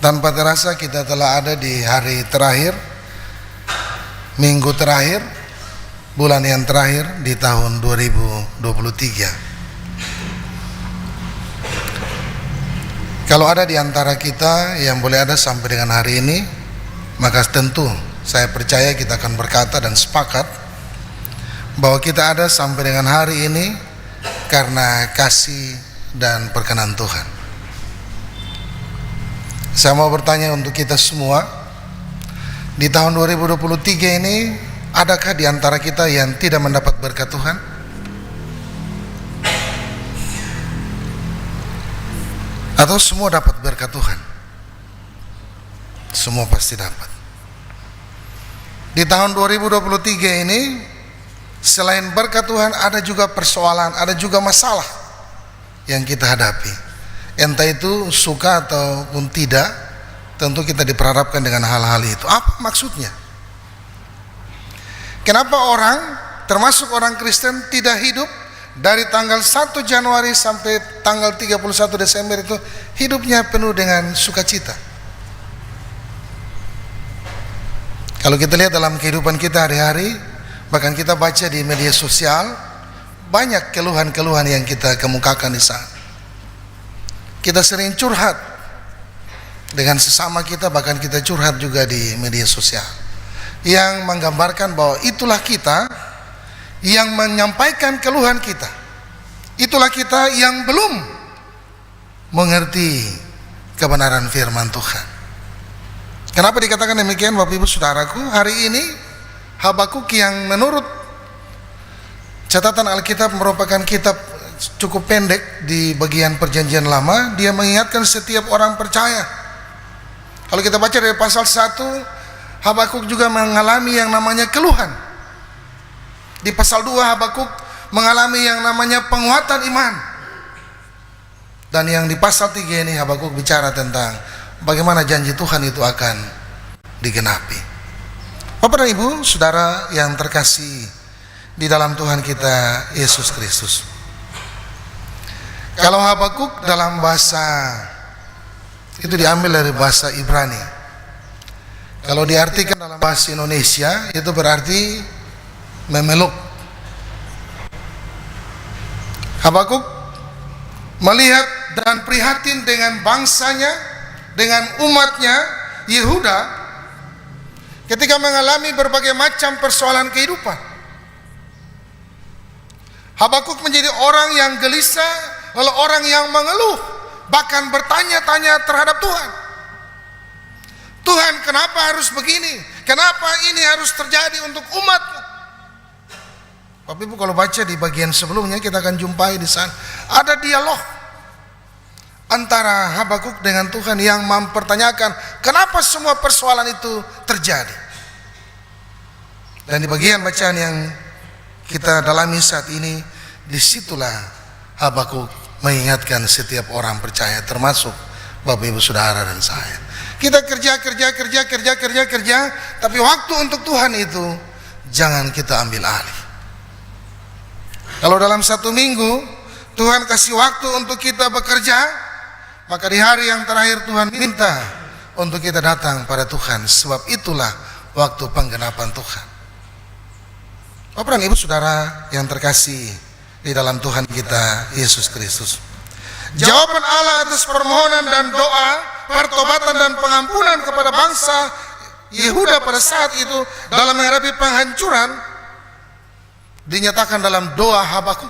Tanpa terasa kita telah ada di hari terakhir, minggu terakhir, bulan yang terakhir di tahun 2023. Kalau ada di antara kita yang boleh ada sampai dengan hari ini, maka tentu saya percaya kita akan berkata dan sepakat bahwa kita ada sampai dengan hari ini karena kasih dan perkenan Tuhan. Saya mau bertanya untuk kita semua, di tahun 2023 ini, adakah di antara kita yang tidak mendapat berkat Tuhan? Atau semua dapat berkat Tuhan? Semua pasti dapat. Di tahun 2023 ini, selain berkat Tuhan, ada juga persoalan, ada juga masalah yang kita hadapi. Entah itu suka ataupun tidak, tentu kita diperhadapkan dengan hal-hal itu. Apa maksudnya? Kenapa orang, termasuk orang Kristen, tidak hidup dari tanggal 1 Januari sampai tanggal 31 Desember itu hidupnya penuh dengan sukacita? Kalau kita lihat dalam kehidupan kita hari-hari, bahkan kita baca di media sosial, banyak keluhan-keluhan yang kita kemukakan di sana. Kita sering curhat dengan sesama kita, bahkan kita curhat juga di media sosial, yang menggambarkan bahwa itulah kita yang menyampaikan keluhan kita, itulah kita yang belum mengerti kebenaran firman Tuhan. Kenapa dikatakan demikian, Bapak Ibu Saudaraku? Hari ini Habakuk yang menurut catatan Alkitab merupakan kitab cukup pendek di bagian perjanjian lama, dia mengingatkan setiap orang percaya. Kalau kita baca dari pasal 1, Habakuk juga mengalami yang namanya keluhan. Di pasal 2 Habakuk mengalami yang namanya penguatan iman. Dan yang di pasal 3 ini Habakuk bicara tentang bagaimana janji Tuhan itu akan digenapi. Bapak dan Ibu, saudara yang terkasih di dalam Tuhan kita Yesus Kristus. Kalau Habakuk dalam bahasa itu diambil dari bahasa Ibrani. Kalau diartikan dalam bahasa Indonesia itu berarti memeluk. Habakuk melihat dan prihatin dengan bangsanya, dengan umatnya Yehuda ketika mengalami berbagai macam persoalan kehidupan. Habakuk menjadi orang yang gelisah, lalu orang yang mengeluh, bahkan bertanya-tanya terhadap Tuhan. Tuhan, kenapa harus begini? Kenapa ini harus terjadi untuk umat-Mu? Bapak Ibu, kalau baca di bagian sebelumnya, kita akan jumpai di sana ada dialog antara Habakuk dengan Tuhan yang mempertanyakan kenapa semua persoalan itu terjadi. Dan di bagian bacaan yang kita dalami saat ini, disitulah Habakuk mengingatkan setiap orang percaya, termasuk Bapak Ibu Saudara dan saya. Kita kerja, tapi waktu untuk Tuhan itu jangan kita ambil alih. Kalau dalam satu minggu Tuhan kasih waktu untuk kita bekerja, maka di hari yang terakhir Tuhan minta untuk kita datang pada Tuhan, sebab itulah waktu penggenapan Tuhan. Bapak dan Ibu Saudara yang terkasih di dalam Tuhan kita Yesus Kristus, jawaban Allah atas permohonan dan doa, pertobatan dan pengampunan kepada bangsa Yehuda pada saat itu dalam menghadapi penghancuran dinyatakan dalam doa Habakuk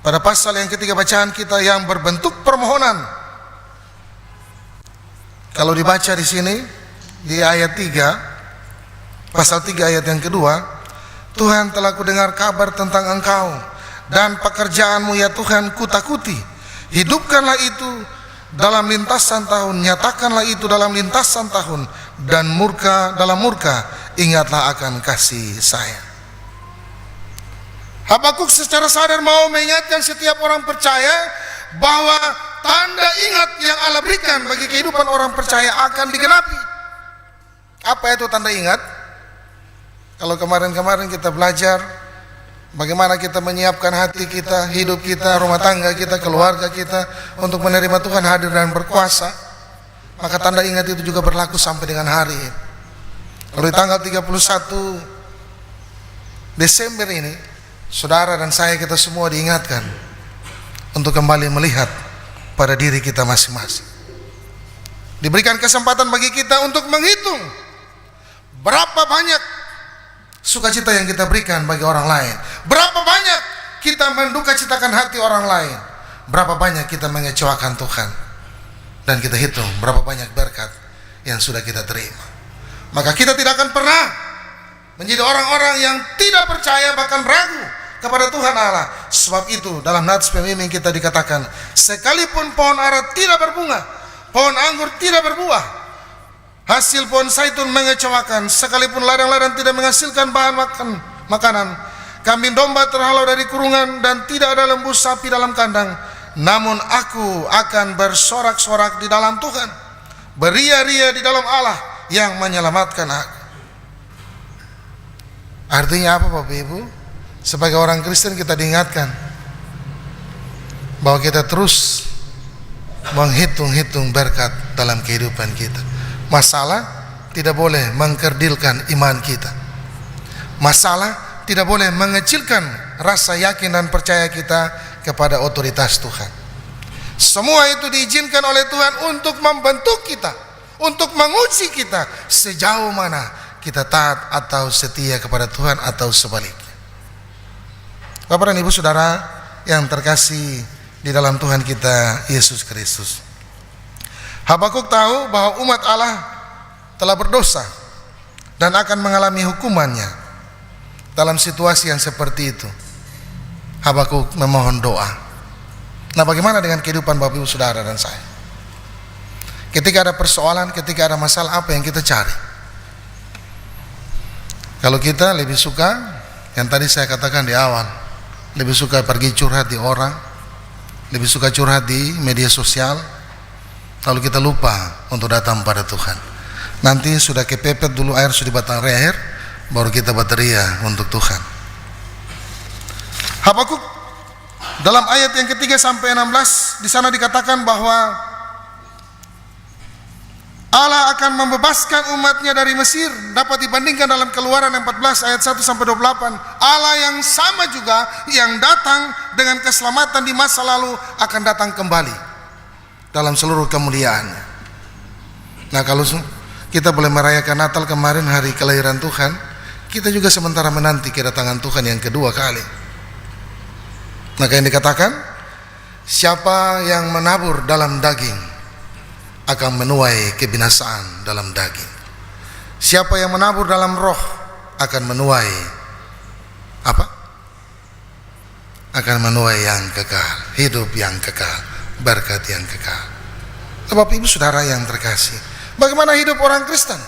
pada pasal yang ketiga bacaan kita yang berbentuk permohonan. Kalau dibaca di sini di ayat 3, pasal 3 ayat yang kedua, Tuhan telah kudengar kabar tentang Engkau dan pekerjaanmu ya Tuhan kutakuti. Hidupkanlah itu dalam lintasan tahun, nyatakanlah itu dalam lintasan tahun, dan dalam murka ingatlah akan kasih saya. Habakuk secara sadar mau mengingatkan setiap orang percaya bahwa tanda ingat yang Allah berikan bagi kehidupan orang percaya akan digenapi. Apa itu tanda ingat? Kalau kemarin-kemarin kita belajar bagaimana kita menyiapkan hati kita, hidup kita, rumah tangga kita, keluarga kita untuk menerima Tuhan hadir dan berkuasa. maka tanda ingat itu juga berlaku sampai dengan hari ini. Lalu di tanggal 31 Desember ini, saudara dan saya, kita semua diingatkan untuk kembali melihat pada diri kita masing-masing. Diberikan kesempatan bagi kita untuk menghitung berapa banyak sukacita yang kita berikan bagi orang lain, berapa banyak kita mendukacitakan hati orang lain, berapa banyak kita mengecewakan Tuhan, dan kita hitung berapa banyak berkat yang sudah kita terima. Maka kita tidak akan pernah menjadi orang-orang yang tidak percaya, bahkan ragu kepada Tuhan Allah. Sebab itu dalam nats pemimpin kita dikatakan, sekalipun pohon ara tidak berbunga, pohon anggur tidak berbuah, hasil pohon zaitun mengecewakan, sekalipun ladang-ladang tidak menghasilkan bahan makanan, kambing domba terhalau dari kurungan, dan tidak ada lembu sapi dalam kandang, namun aku akan bersorak-sorak di dalam Tuhan, beria-ria di dalam Allah yang menyelamatkan aku. Artinya apa Bapak Ibu? Sebagai orang Kristen kita diingatkan bahwa kita terus menghitung-hitung berkat dalam kehidupan kita. Masalah tidak boleh mengkerdilkan iman kita. Masalah tidak boleh mengecilkan rasa yakin dan percaya kita kepada otoritas Tuhan. Semua itu diizinkan oleh Tuhan untuk membentuk kita, untuk menguji kita sejauh mana kita taat atau setia kepada Tuhan atau sebaliknya. Bapak dan Ibu Saudara yang terkasih di dalam Tuhan kita Yesus Kristus, Habakuk tahu bahwa umat Allah telah berdosa dan akan mengalami hukumannya. Dalam situasi yang seperti itu, Habakuk memohon doa. Nah, bagaimana dengan kehidupan Bapak Ibu Saudara dan saya? Ketika ada persoalan, ketika ada masalah, apa yang kita cari? Kalau kita lebih suka, yang tadi saya katakan di awal, lebih suka pergi curhat di orang, lebih suka curhat di media sosial, lalu kita lupa untuk datang pada Tuhan. Nanti sudah kepepet dulu air, sudah di batang leher, baru kita bateria untuk Tuhan. Habakuk dalam ayat yang ketiga sampai 16, di sana dikatakan bahwa Allah akan membebaskan umatnya dari Mesir. Dapat dibandingkan dalam Keluaran 14 ayat 1 sampai 28. Allah yang sama juga yang datang dengan keselamatan di masa lalu akan datang kembali dalam seluruh kemuliaannya. Nah, kalau kita boleh merayakan Natal kemarin, hari kelahiran Tuhan, kita juga sementara menanti kedatangan Tuhan yang kedua kali. Maka yang dikatakan, siapa yang menabur dalam daging akan menuai kebinasaan dalam daging. Siapa yang menabur dalam roh akan menuai apa? Akan menuai yang kekal, hidup yang kekal, berkat yang kekal. Bapak Ibu Saudara yang terkasih, bagaimana hidup orang Kristen?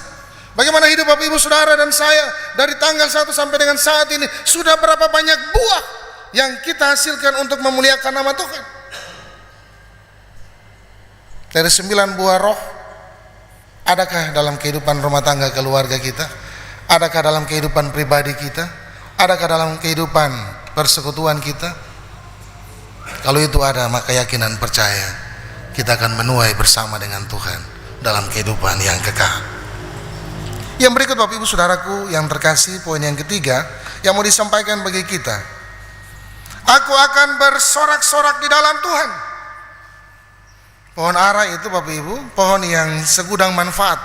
Bagaimana hidup Bapak Ibu Saudara dan saya dari tanggal 1 sampai dengan saat ini? Sudah berapa banyak buah yang kita hasilkan untuk memuliakan nama Tuhan? Dari 9 buah roh, adakah dalam kehidupan rumah tangga keluarga kita? Adakah dalam kehidupan pribadi kita? Adakah dalam kehidupan persekutuan kita? Kalau itu ada, maka yakin dan percaya kita akan menuai bersama dengan Tuhan dalam kehidupan yang kekal. Yang berikut Bapak Ibu Saudaraku yang terkasih, poin yang ketiga yang mau disampaikan bagi kita. Aku akan bersorak-sorak di dalam Tuhan. Pohon ara itu Bapak Ibu, pohon yang segudang manfaat.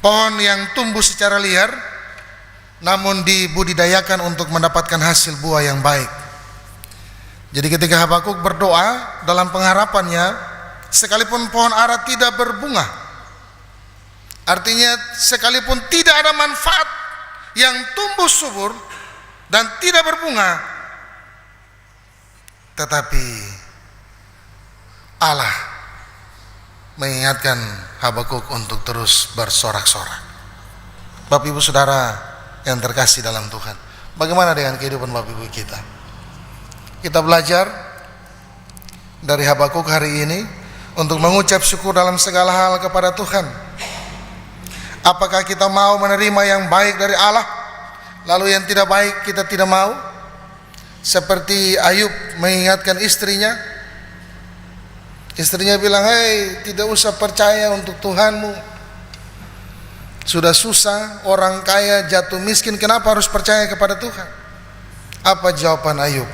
Pohon yang tumbuh secara liar, namun dibudidayakan untuk mendapatkan hasil buah yang baik. Jadi ketika Habakuk berdoa dalam pengharapannya, sekalipun pohon ara tidak berbunga, artinya sekalipun tidak ada manfaat yang tumbuh subur dan tidak berbunga, tetapi Allah mengingatkan Habakuk untuk terus bersorak-sorak. Bapak Ibu Saudara yang terkasih dalam Tuhan, bagaimana dengan kehidupan Bapak Ibu kita? Kita belajar dari Habakuk hari ini untuk mengucap syukur dalam segala hal kepada Tuhan. Apakah kita mau menerima yang baik dari Allah, lalu yang tidak baik kita tidak mau? Seperti Ayub mengingatkan istrinya, Istrinya bilang, hei, tidak usah percaya untuk Tuhanmu, sudah susah, orang kaya jatuh miskin, kenapa harus percaya kepada Tuhan? Apa jawaban Ayub?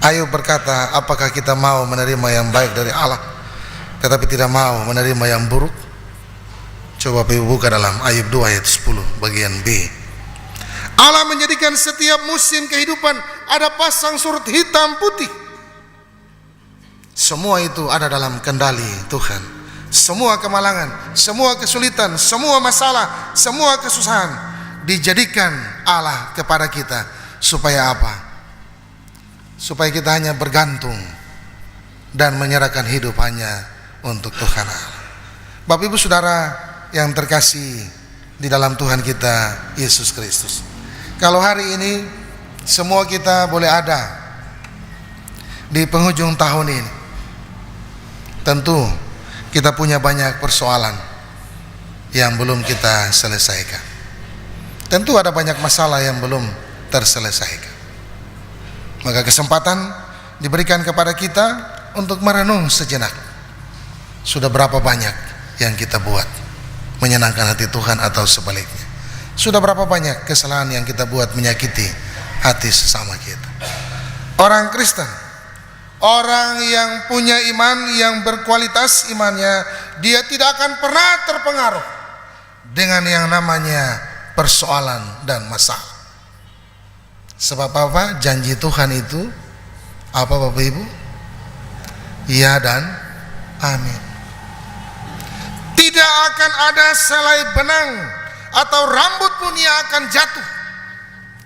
Ayub berkata, apakah kita mau menerima yang baik dari Allah tetapi tidak mau menerima yang buruk? Coba buka dalam Ayub 2 ayat 10 bagian B. Allah menjadikan setiap musim kehidupan ada pasang surut hitam putih. Semua itu ada dalam kendali Tuhan. Semua kemalangan, semua kesulitan, semua masalah, semua kesusahan dijadikan Allah kepada kita. Supaya apa? Supaya kita hanya bergantung dan menyerahkan hidup hanya untuk Tuhan Allah. Bapak Ibu Saudara yang terkasih di dalam Tuhan kita Yesus Kristus, kalau hari ini semua kita boleh ada di penghujung tahun ini, tentu kita punya banyak persoalan yang belum kita selesaikan. Tentu ada banyak masalah yang belum terselesaikan. Maka kesempatan diberikan kepada kita untuk merenung sejenak. Sudah berapa banyak yang kita buat menyenangkan hati Tuhan atau sebaliknya? Sudah berapa banyak kesalahan yang kita buat menyakiti hati sesama kita? Orang Kristen, orang yang punya iman, yang berkualitas imannya, dia tidak akan pernah terpengaruh dengan yang namanya persoalan dan masalah. Sebab apa? Janji Tuhan itu apa Bapak Ibu? Ya dan amin. Tidak akan ada selai benang atau rambut pun yang akan jatuh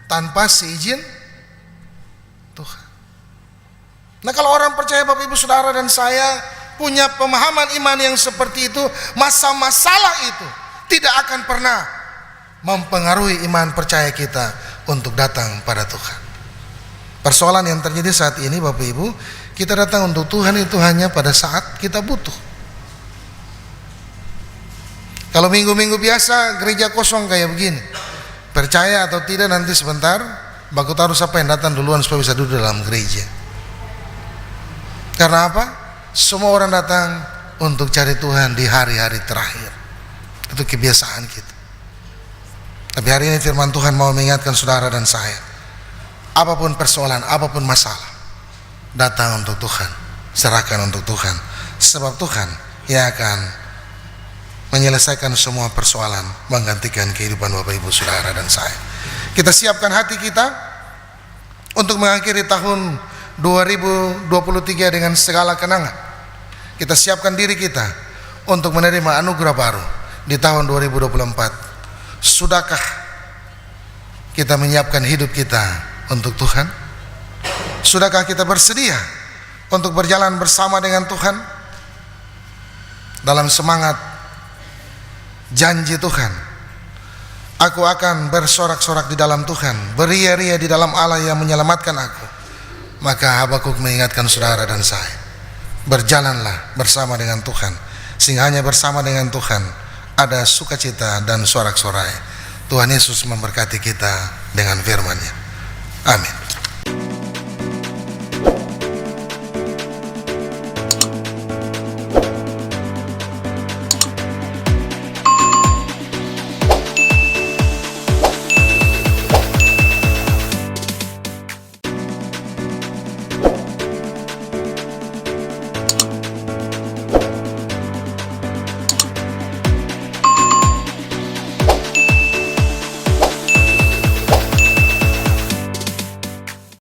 tanpa seizin Tuhan. Nah, kalau orang percaya, Bapak Ibu Saudara dan saya punya pemahaman iman yang seperti itu, masalah itu tidak akan pernah mempengaruhi iman percaya kita untuk datang pada Tuhan. Persoalan yang terjadi saat ini Bapak Ibu, kita datang untuk Tuhan itu hanya pada saat kita butuh. Kalau minggu-minggu biasa gereja kosong kayak begini, percaya atau tidak nanti sebentar baku taruh siapa yang datang duluan supaya bisa duduk dalam gereja. Karena apa? Semua orang datang untuk cari Tuhan di hari-hari terakhir. Itu kebiasaan kita. Tapi hari ini firman Tuhan mau mengingatkan saudara dan saya, apapun persoalan, apapun masalah, datang untuk Tuhan, serahkan untuk Tuhan. Sebab Tuhan yang akan menyelesaikan semua persoalan, menggantikan kehidupan Bapak Ibu Saudara dan saya. Kita siapkan hati kita untuk mengakhiri tahun 2023 dengan segala kenangan. Kita siapkan diri kita untuk menerima anugerah baru di tahun 2024. Sudahkah kita menyiapkan hidup kita untuk Tuhan? Sudahkah kita bersedia untuk berjalan bersama dengan Tuhan dalam semangat janji Tuhan? Aku akan bersorak-sorak di dalam Tuhan, beria-ria di dalam Allah yang menyelamatkan aku. Maka Habakuk mengingatkan saudara dan saya, berjalanlah bersama dengan Tuhan, sehingga hanya bersama dengan Tuhan ada sukacita dan sorak-sorai. Tuhan Yesus memberkati kita dengan firman-Nya. Amin.